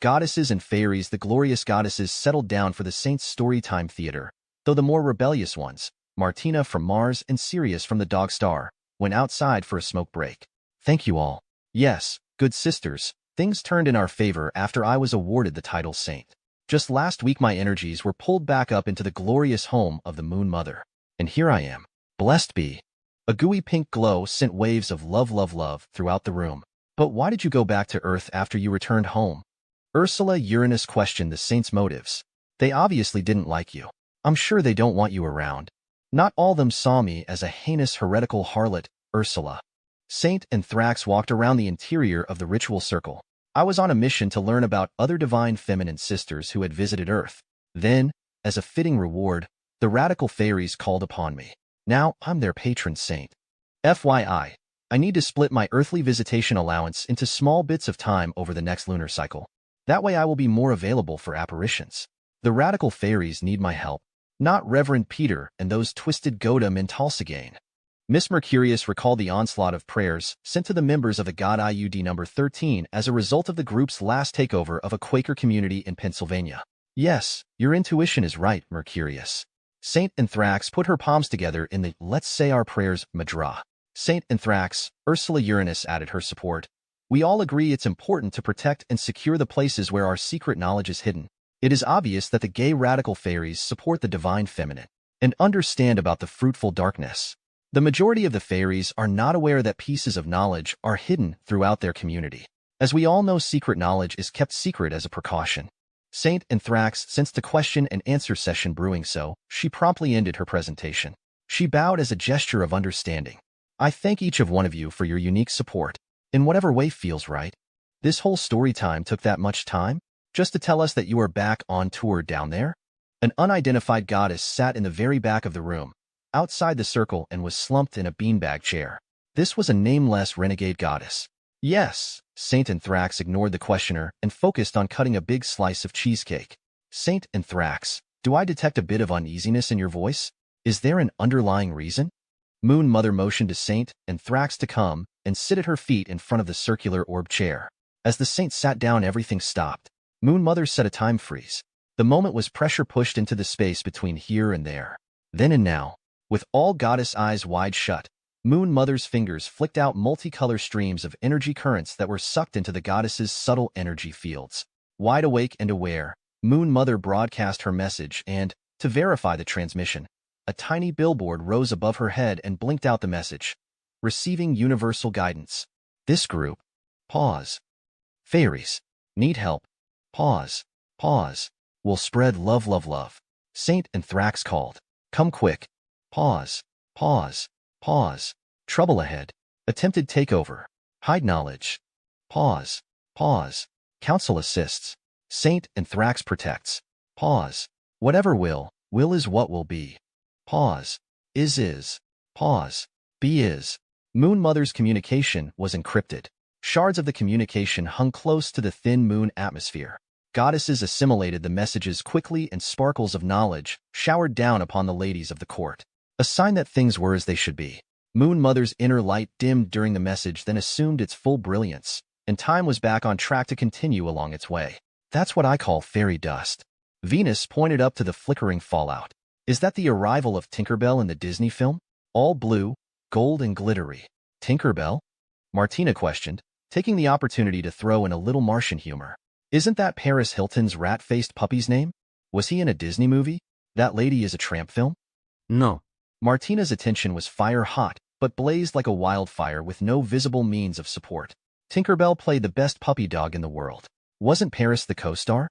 Goddesses and fairies, the glorious goddesses settled down for the saints' storytime theater, though the more rebellious ones, Martina from Mars and Sirius from the Dog Star, went outside for a smoke break. Thank you all. Yes, good sisters, things turned in our favor after I was awarded the title saint. Just last week my energies were pulled back up into the glorious home of the Moon Mother. And here I am. Blessed be. A gooey pink glow sent waves of love throughout the room. But why did you go back to Earth after you returned home? Ursula Uranus questioned the saints' motives. They obviously didn't like you. I'm sure they don't want you around. Not all of them saw me as a heinous heretical harlot, Ursula. Saint Anthrax walked around the interior of the ritual circle. I was on a mission to learn about other divine feminine sisters who had visited Earth. Then, as a fitting reward, the radical fairies called upon me. Now I'm their patron saint. FYI, I need to split my earthly visitation allowance into small bits of time over the next lunar cycle. That way I will be more available for apparitions. The radical fairies need my help, not Reverend Peter and those twisted Godam and Talsagain. Miss Mercurius recalled the onslaught of prayers sent to the members of the God IUD number 13 as a result of the group's last takeover of a Quaker community in Pennsylvania. Yes, your intuition is right, Mercurius. Saint Anthrax put her palms together in the Let's Say Our Prayers Madra. Saint Anthrax, Ursula Uranus added her support. We all agree it's important to protect and secure the places where our secret knowledge is hidden. It is obvious that the gay radical fairies support the divine feminine and understand about the fruitful darkness. The majority of the fairies are not aware that pieces of knowledge are hidden throughout their community. As we all know, secret knowledge is kept secret as a precaution. Saint Anthrax sensed the question and answer session brewing, so she promptly ended her presentation. She bowed as a gesture of understanding. I thank each of one of you for your unique support, in whatever way feels right. This whole story time took that much time? Just to tell us that you are back on tour down there? An unidentified goddess sat in the very back of the room, outside the circle, and was slumped in a beanbag chair. This was a nameless renegade goddess. Yes, Saint Anthrax ignored the questioner and focused on cutting a big slice of cheesecake. Saint Anthrax, do I detect a bit of uneasiness in your voice? Is there an underlying reason? Moon Mother motioned to Saint Anthrax to come and sit at her feet in front of the circular orb chair. As the saint sat down, everything stopped. Moon Mother set a time freeze. The moment was pressure pushed into the space between here and there. Then and now, with all goddess eyes wide shut, Moon Mother's fingers flicked out multicolor streams of energy currents that were sucked into the goddess's subtle energy fields. Wide awake and aware, Moon Mother broadcast her message and, to verify the transmission, a tiny billboard rose above her head and blinked out the message. Receiving universal guidance. This group. Pause. Fairies. Need help. Pause. Pause. Will spread love. Saint Anthrax called. Come quick. Pause. Pause. Pause. Trouble ahead. Attempted takeover. Hide knowledge. Pause. Pause. Council assists. Saint Anthrax protects. Pause. Whatever will is what will be. Pause. Is. Pause. Be is. Moon Mother's communication was encrypted. Shards of the communication hung close to the thin moon atmosphere. Goddesses assimilated the messages quickly, and sparkles of knowledge showered down upon the ladies of the court. A sign that things were as they should be. Moon Mother's inner light dimmed during the message, then assumed its full brilliance, and time was back on track to continue along its way. That's what I call fairy dust. Venus pointed up to the flickering fallout. Is that the arrival of Tinkerbell in the Disney film? All blue, gold, and glittery. Tinkerbell? Martina questioned, taking the opportunity to throw in a little Martian humor. Isn't that Paris Hilton's rat-faced puppy's name? Was he in a Disney movie? That lady is a tramp film? No. Martina's attention was fire-hot, but blazed like a wildfire with no visible means of support. Tinkerbell played the best puppy dog in the world. Wasn't Paris the co-star?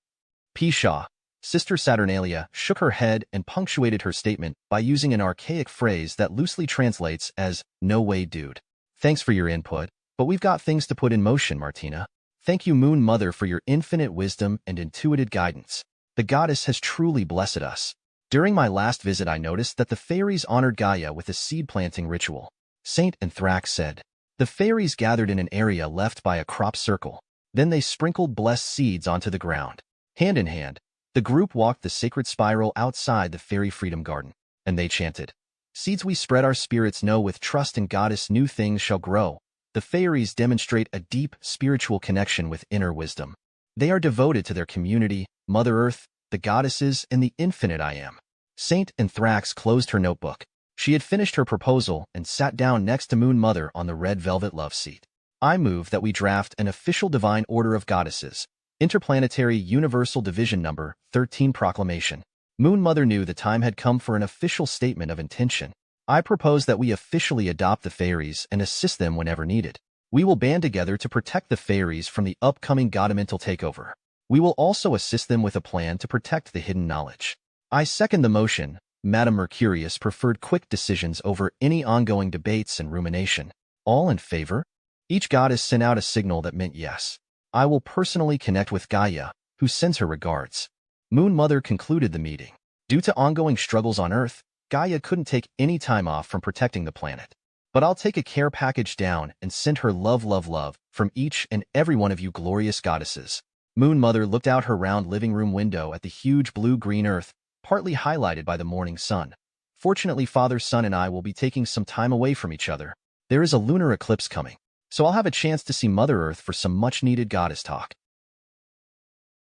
Pshaw. Sister Saturnalia shook her head and punctuated her statement by using an archaic phrase that loosely translates as, "No way, dude." Thanks for your input, but we've got things to put in motion, Martina. Thank you, Moon Mother, for your infinite wisdom and intuitive guidance. The goddess has truly blessed us. During my last visit, I noticed that the fairies honored Gaia with a seed-planting ritual. Saint Anthrax said. The fairies gathered in an area left by a crop circle. Then they sprinkled blessed seeds onto the ground. Hand in hand, the group walked the sacred spiral outside the fairy freedom garden, and they chanted, "Seeds we spread our spirits know, with trust in Goddess new things shall grow." The fairies demonstrate a deep spiritual connection with inner wisdom. They are devoted to their community, Mother Earth, the goddesses, and the infinite I Am. Saint Anthrax closed her notebook. She had finished her proposal and sat down next to Moon Mother on the red velvet love seat. I move that we draft an official Divine Order of Goddesses, Interplanetary Universal Division Number 13 Proclamation. Moon Mother knew the time had come for an official statement of intention. I propose that we officially adopt the fairies and assist them whenever needed. We will band together to protect the fairies from the upcoming Godamental takeover. We will also assist them with a plan to protect the hidden knowledge. I second the motion. Madame Mercurius preferred quick decisions over any ongoing debates and rumination. All in favor? Each goddess sent out a signal that meant yes. I will personally connect with Gaia, who sends her regards. Moon Mother concluded the meeting. Due to ongoing struggles on Earth, Gaia couldn't take any time off from protecting the planet. But I'll take a care package down and send her love, love, love from each and every one of you glorious goddesses. Moon Mother looked out her round living room window at the huge blue-green Earth, partly highlighted by the morning sun. Fortunately, Father, Son, and I will be taking some time away from each other. There is a lunar eclipse coming, so I'll have a chance to see Mother Earth for some much-needed goddess talk.